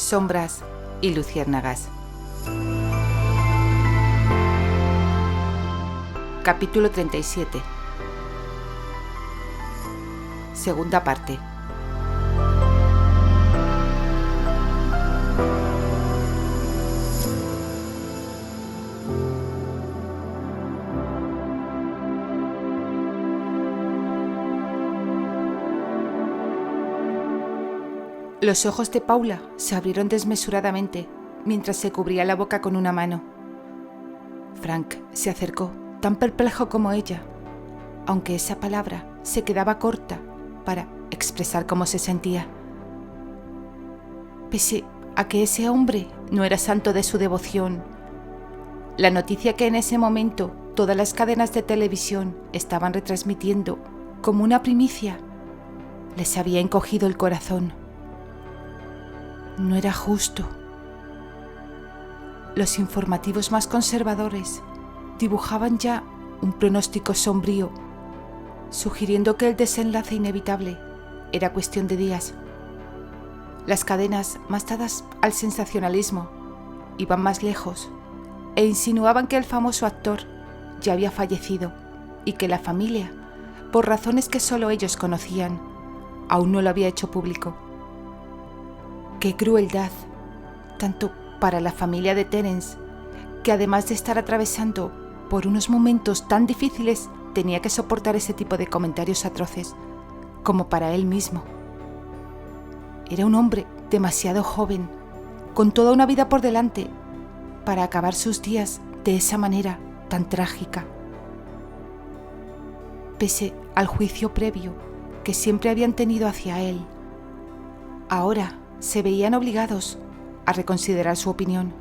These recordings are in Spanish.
Sombras y luciérnagas. Capítulo 37. Segunda parte. Los ojos de Paula se abrieron desmesuradamente mientras se cubría la boca con una mano. Frank se acercó, tan perplejo como ella, aunque esa palabra se quedaba corta para expresar cómo se sentía. Pese a que ese hombre no era santo de su devoción, la noticia que en ese momento todas las cadenas de televisión estaban retransmitiendo como una primicia les había encogido el corazón. No era justo. Los informativos más conservadores dibujaban ya un pronóstico sombrío, sugiriendo que el desenlace inevitable era cuestión de días. Las cadenas más dadas al sensacionalismo iban más lejos e insinuaban que el famoso actor ya había fallecido y que la familia, por razones que solo ellos conocían, aún no lo había hecho público. ¡Qué crueldad! Tanto para la familia de Terence, que además de estar atravesando por unos momentos tan difíciles, tenía que soportar ese tipo de comentarios atroces, como para él mismo. Era un hombre demasiado joven, con toda una vida por delante, para acabar sus días de esa manera tan trágica. Pese al juicio previo que siempre habían tenido hacia él, ahora se veían obligados a reconsiderar su opinión.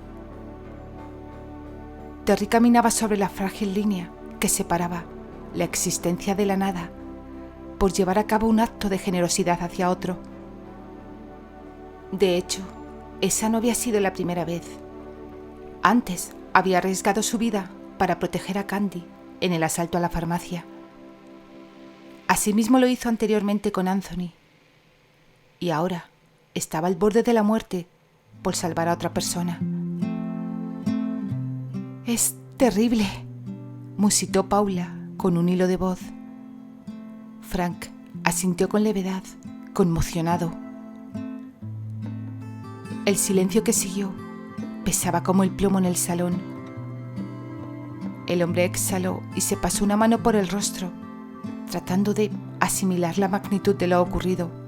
Terry caminaba sobre la frágil línea que separaba la existencia de la nada por llevar a cabo un acto de generosidad hacia otro. De hecho, esa no había sido la primera vez. Antes había arriesgado su vida para proteger a Candy en el asalto a la farmacia. Asimismo lo hizo anteriormente con Anthony. Y ahora estaba al borde de la muerte por salvar a otra persona. «Es terrible», musitó Paula con un hilo de voz. Frank asintió con levedad, conmocionado. El silencio que siguió pesaba como el plomo en el salón. El hombre exhaló y se pasó una mano por el rostro, tratando de asimilar la magnitud de lo ocurrido.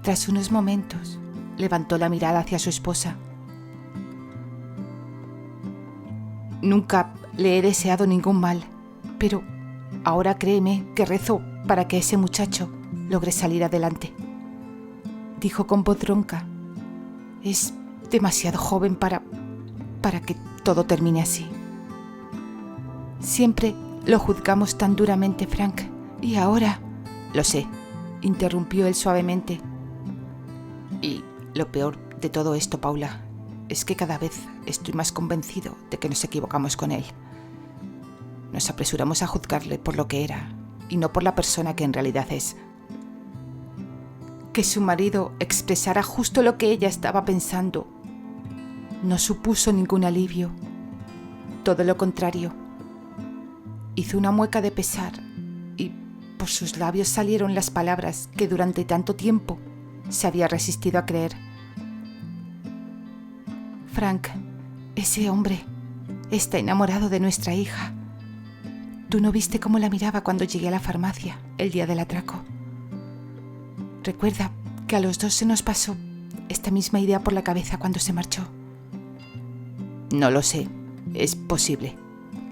Tras unos momentos, levantó la mirada hacia su esposa. «Nunca le he deseado ningún mal, pero ahora créeme que rezo para que ese muchacho logre salir adelante», dijo con voz ronca. «Es demasiado joven para que todo termine así. Siempre lo juzgamos tan duramente, Frank, y ahora...» «Lo sé», interrumpió él suavemente. «Y lo peor de todo esto, Paula, es que cada vez estoy más convencido de que nos equivocamos con él. Nos apresuramos a juzgarle por lo que era y no por la persona que en realidad es». Que su marido expresara justo lo que ella estaba pensando no supuso ningún alivio. Todo lo contrario. Hizo una mueca de pesar y por sus labios salieron las palabras que durante tanto tiempo se había resistido a creer. «Frank, ese hombre está enamorado de nuestra hija. Tú no viste cómo la miraba cuando llegué a la farmacia el día del atraco. Recuerda que a los dos se nos pasó esta misma idea por la cabeza cuando se marchó». «No lo sé, es posible»,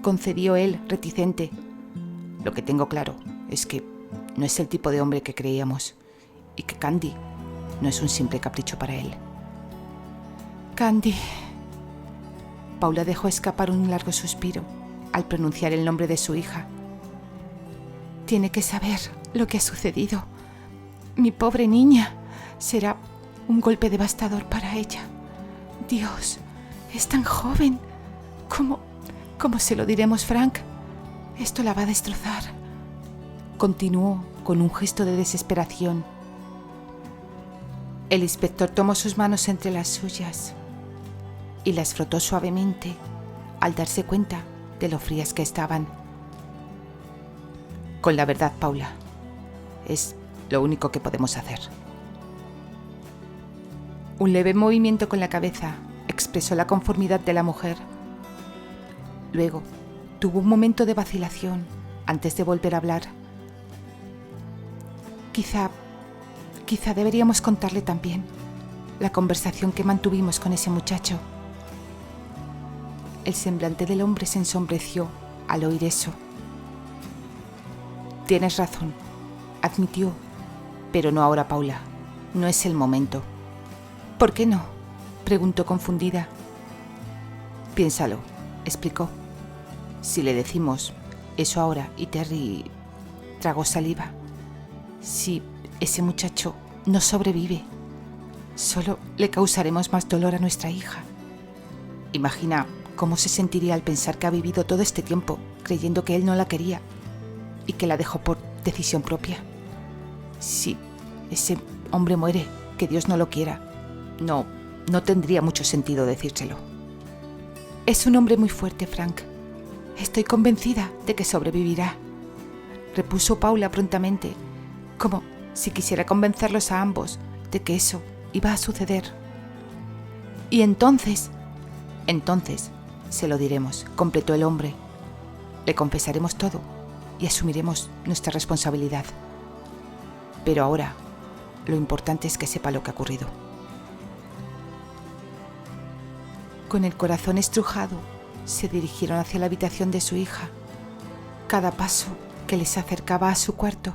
concedió él, reticente. «Lo que tengo claro es que no es el tipo de hombre que creíamos y que Candy no es un simple capricho para él». «Candy». Paula dejó escapar un largo suspiro al pronunciar el nombre de su hija. «Tiene que saber lo que ha sucedido. Mi pobre niña. Será un golpe devastador para ella. Dios, es tan joven. ¿Cómo se lo diremos, Frank? Esto la va a destrozar», continuó con un gesto de desesperación. El inspector tomó sus manos entre las suyas y las frotó suavemente al darse cuenta de lo frías que estaban. Con la verdad, Paula, es lo único que podemos hacer. Un leve movimiento con la cabeza expresó la conformidad de la mujer. Luego, tuvo un momento de vacilación antes de volver a hablar. Quizá deberíamos contarle también la conversación que mantuvimos con ese muchacho. El semblante del hombre se ensombreció al oír eso. Tienes razón, admitió, pero no ahora, Paula. No es el momento. ¿Por qué no?, preguntó confundida. Piénsalo, explicó. Si le decimos eso ahora y Terry tragó saliva, si ese muchacho no sobrevive, solo le causaremos más dolor a nuestra hija. Imagina cómo se sentiría al pensar que ha vivido todo este tiempo creyendo que él no la quería y que la dejó por decisión propia. Si ese hombre muere, que Dios no lo quiera, no tendría mucho sentido decírselo. Es un hombre muy fuerte, Frank. Estoy convencida de que sobrevivirá, repuso Paula prontamente, como si quisiera convencerlos a ambos de que eso iba a suceder. Y entonces se lo diremos, completó el hombre. Le confesaremos todo y asumiremos nuestra responsabilidad. Pero ahora, lo importante es que sepa lo que ha ocurrido. Con el corazón estrujado, se dirigieron hacia la habitación de su hija. Cada paso que les acercaba a su cuarto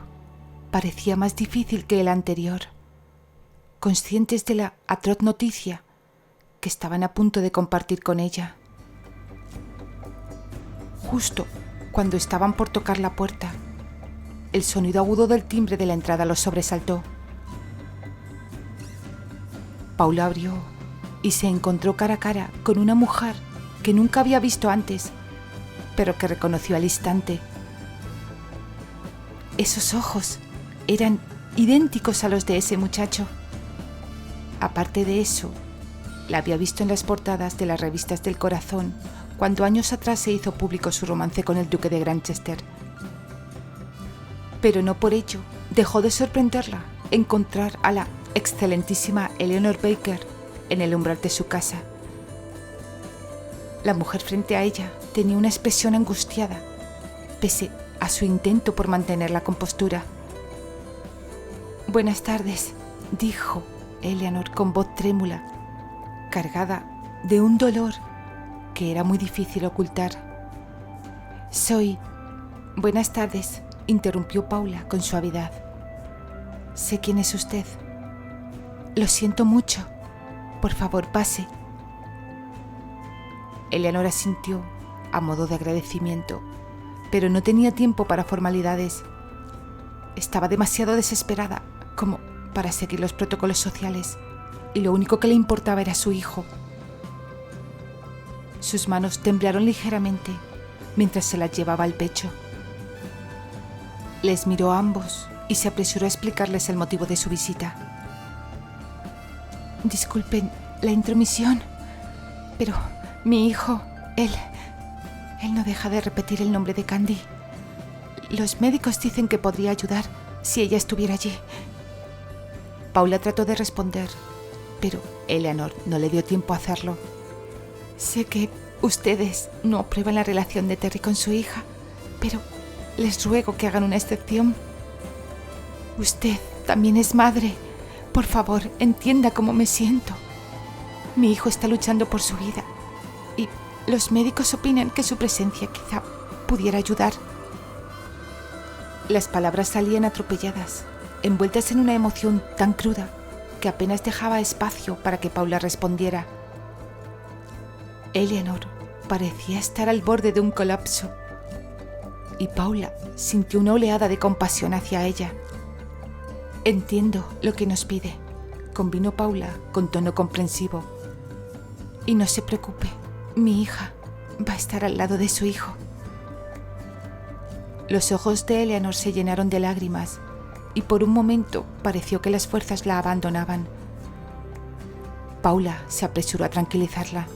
parecía más difícil que el anterior, conscientes de la atroz noticia que estaban a punto de compartir con ella. Justo cuando estaban por tocar la puerta, el sonido agudo del timbre de la entrada los sobresaltó. Paula abrió y se encontró cara a cara con una mujer que nunca había visto antes, pero que reconoció al instante. Esos ojos eran idénticos a los de ese muchacho. Aparte de eso, la había visto en las portadas de las revistas del corazón cuando años atrás se hizo público su romance con el duque de Granchester. Pero no por ello dejó de sorprenderla encontrar a la excelentísima Eleanor Baker en el umbral de su casa. La mujer frente a ella tenía una expresión angustiada, pese a su intento por mantener la compostura. «Buenas tardes», dijo Eleanor con voz trémula, cargada de un dolor que era muy difícil ocultar. «Buenas tardes», interrumpió Paula con suavidad. «Sé quién es usted. Lo siento mucho. Por favor, pase». Eleanor asintió a modo de agradecimiento, pero no tenía tiempo para formalidades. Estaba demasiado desesperada como para seguir los protocolos sociales, y lo único que le importaba era su hijo. Sus manos temblaron ligeramente mientras se las llevaba al pecho. Les miró a ambos y se apresuró a explicarles el motivo de su visita. «Disculpen la intromisión, pero mi hijo, él no deja de repetir el nombre de Candy. Los médicos dicen que podría ayudar si ella estuviera allí». Paula trató de responder, pero Eleanor no le dio tiempo a hacerlo. «Sé que ustedes no aprueban la relación de Terry con su hija, pero les ruego que hagan una excepción. Usted también es madre. Por favor, entienda cómo me siento. Mi hijo está luchando por su vida y los médicos opinan que su presencia quizá pudiera ayudar». Las palabras salían atropelladas, envueltas en una emoción tan cruda que apenas dejaba espacio para que Paula respondiera. Eleanor parecía estar al borde de un colapso y Paula sintió una oleada de compasión hacia ella. «Entiendo lo que nos pide», convino Paula con tono comprensivo. «Y no se preocupe, mi hija va a estar al lado de su hijo». Los ojos de Eleanor se llenaron de lágrimas y por un momento pareció que las fuerzas la abandonaban, Paula se apresuró a tranquilizarla.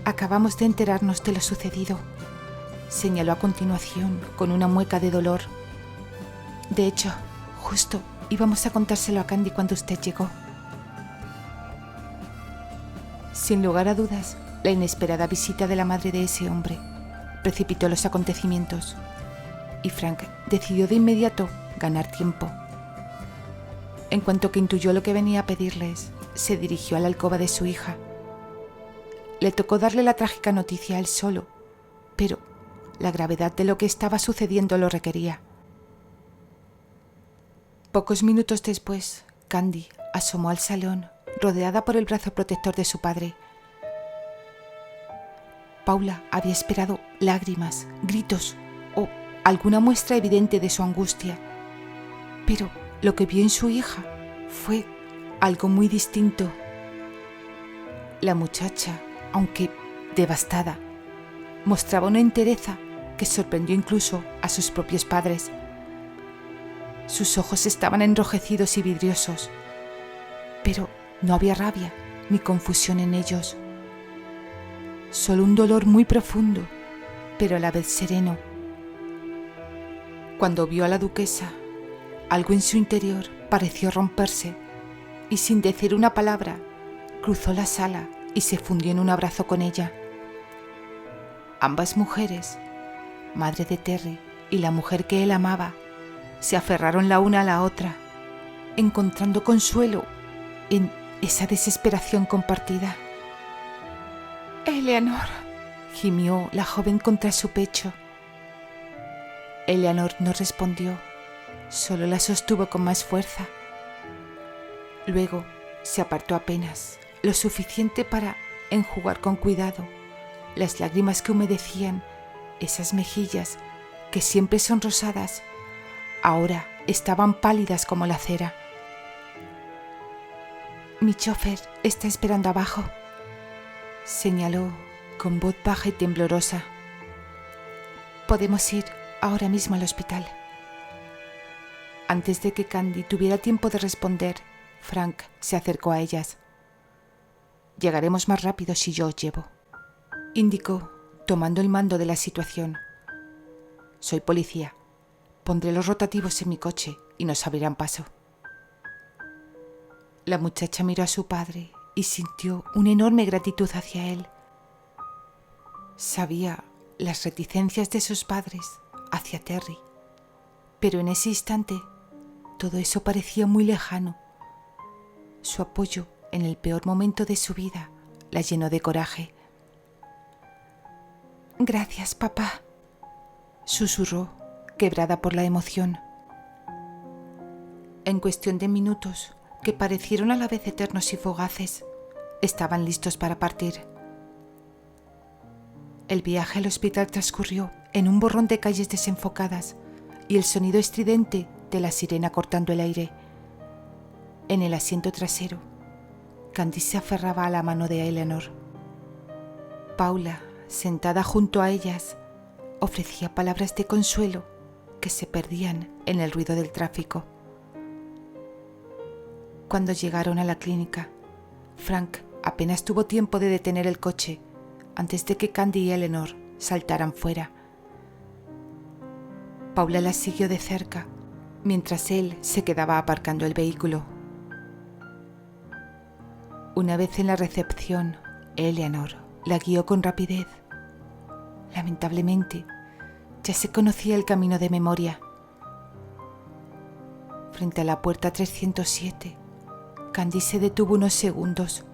Acabamos de enterarnos de lo sucedido, señaló a continuación con una mueca de dolor. De hecho, justo íbamos a contárselo a Candy cuando usted llegó. Sin lugar a dudas, la inesperada visita de la madre de ese hombre precipitó los acontecimientos y Frank decidió de inmediato ganar tiempo. En cuanto que intuyó lo que venía a pedirles, se dirigió a la alcoba de su hija. Le tocó darle la trágica noticia a él solo, pero la gravedad de lo que estaba sucediendo lo requería. Pocos minutos después, Candy asomó al salón, rodeada por el brazo protector de su padre. Paula había esperado lágrimas, gritos o alguna muestra evidente de su angustia, pero lo que vio en su hija fue algo muy distinto. La muchacha, aunque devastada, mostraba una entereza que sorprendió incluso a sus propios padres. Sus ojos estaban enrojecidos y vidriosos, pero no había rabia ni confusión en ellos. Solo un dolor muy profundo, pero a la vez sereno. Cuando vio a la duquesa, algo en su interior pareció romperse y sin decir una palabra, cruzó la sala y se fundió en un abrazo con ella. Ambas mujeres, madre de Terry y la mujer que él amaba, se aferraron la una a la otra, encontrando consuelo en esa desesperación compartida. «Eleanor», gimió la joven contra su pecho. Eleanor no respondió, solo la sostuvo con más fuerza. Luego se apartó apenas, lo suficiente para enjugar con cuidado las lágrimas que humedecían esas mejillas que siempre son rosadas, ahora estaban pálidas como la cera. «Mi chofer está esperando abajo», señaló con voz baja y temblorosa. «Podemos ir ahora mismo al hospital». Antes de que Candy tuviera tiempo de responder, Frank se acercó a ellas. «Llegaremos más rápido si yo os llevo», indicó, tomando el mando de la situación. «Soy policía. Pondré los rotativos en mi coche y nos abrirán paso». La muchacha miró a su padre y sintió una enorme gratitud hacia él. Sabía las reticencias de sus padres hacia Terry, pero en ese instante todo eso parecía muy lejano. Su apoyo en el peor momento de su vida la llenó de coraje. «Gracias, papá», susurró, quebrada por la emoción. En cuestión de minutos, que parecieron a la vez eternos y fugaces, estaban listos para partir. El viaje al hospital transcurrió en un borrón de calles desenfocadas y el sonido estridente de la sirena cortando el aire. En el asiento trasero, Candy se aferraba a la mano de Eleanor. Paula, sentada junto a ellas, ofrecía palabras de consuelo que se perdían en el ruido del tráfico. Cuando llegaron a la clínica, Frank apenas tuvo tiempo de detener el coche antes de que Candy y Eleanor saltaran fuera. Paula las siguió de cerca mientras él se quedaba aparcando el vehículo. Una vez en la recepción, Eleanor la guió con rapidez. Lamentablemente, ya se conocía el camino de memoria. Frente a la puerta 307, Candy se detuvo unos segundos.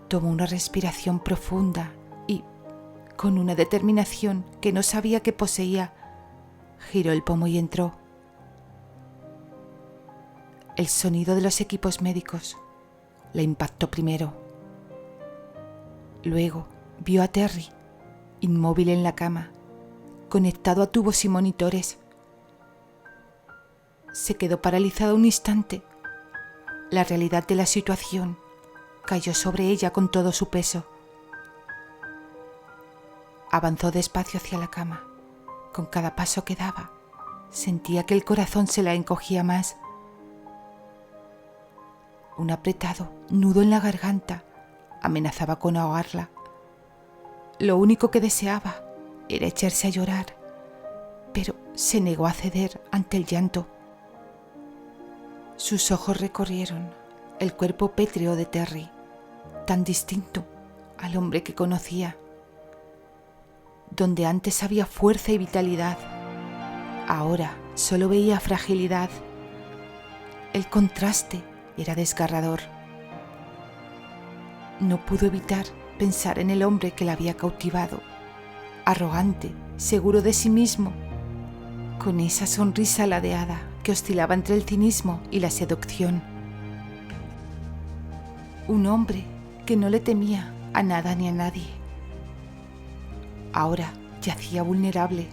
Tomó una respiración profunda y, con una determinación que no sabía que poseía, giró el pomo y entró. El sonido de los equipos médicos la impactó primero. Luego vio a Terry, inmóvil en la cama, conectado a tubos y monitores. Se quedó paralizada un instante. La realidad de la situación cayó sobre ella con todo su peso. Avanzó despacio hacia la cama. Con cada paso que daba, sentía que el corazón se la encogía más. Un apretado nudo en la garganta amenazaba con ahogarla. Lo único que deseaba era echarse a llorar, pero se negó a ceder ante el llanto. Sus ojos recorrieron el cuerpo pétreo de Terry, tan distinto al hombre que conocía. Donde antes había fuerza y vitalidad, ahora solo veía fragilidad. El contraste era desgarrador. No pudo evitar pensar en el hombre que la había cautivado, arrogante, seguro de sí mismo, con esa sonrisa ladeada que oscilaba entre el cinismo y la seducción. Un hombre que no le temía a nada ni a nadie. Ahora yacía vulnerable,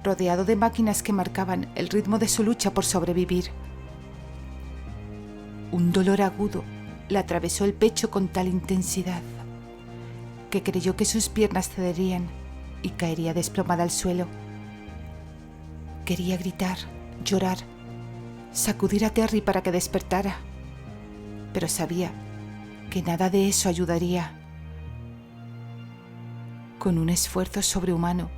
rodeado de máquinas que marcaban el ritmo de su lucha por sobrevivir. Un dolor agudo le atravesó el pecho con tal intensidad que creyó que sus piernas cederían y caería desplomada al suelo. Quería gritar, llorar, sacudir a Terry para que despertara, pero sabía que nada de eso ayudaría. Con un esfuerzo sobrehumano,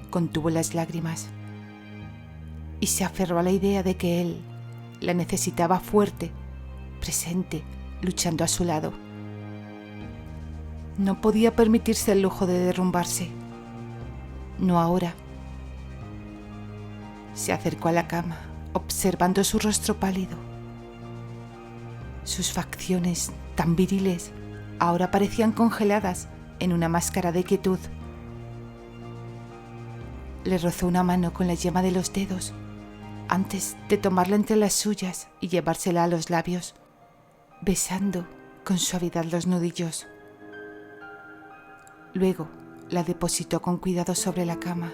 contuvo las lágrimas y se aferró a la idea de que él la necesitaba fuerte, presente, luchando a su lado. No podía permitirse el lujo de derrumbarse. No ahora. Se acercó a la cama, observando su rostro pálido. Sus facciones, tan viriles, ahora parecían congeladas en una máscara de quietud. Le rozó una mano con la yema de los dedos antes de tomarla entre las suyas y llevársela a los labios, besando con suavidad los nudillos. Luego la depositó con cuidado sobre la cama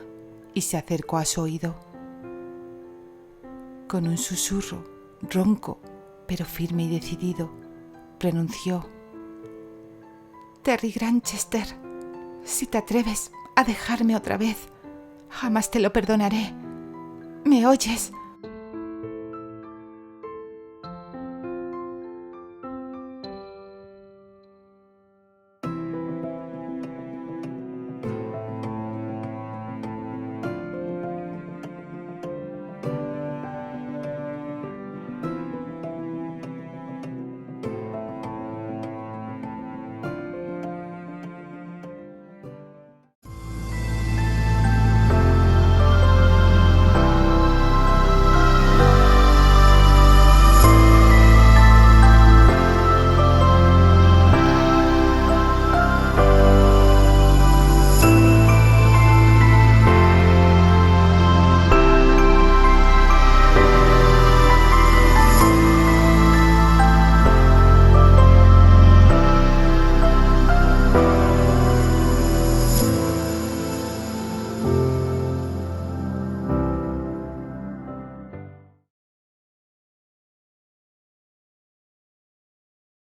y se acercó a su oído. Con un susurro ronco, pero firme y decidido, pronunció: Terry Granchester, si te atreves a dejarme otra vez, jamás te lo perdonaré. ¿Me oyes?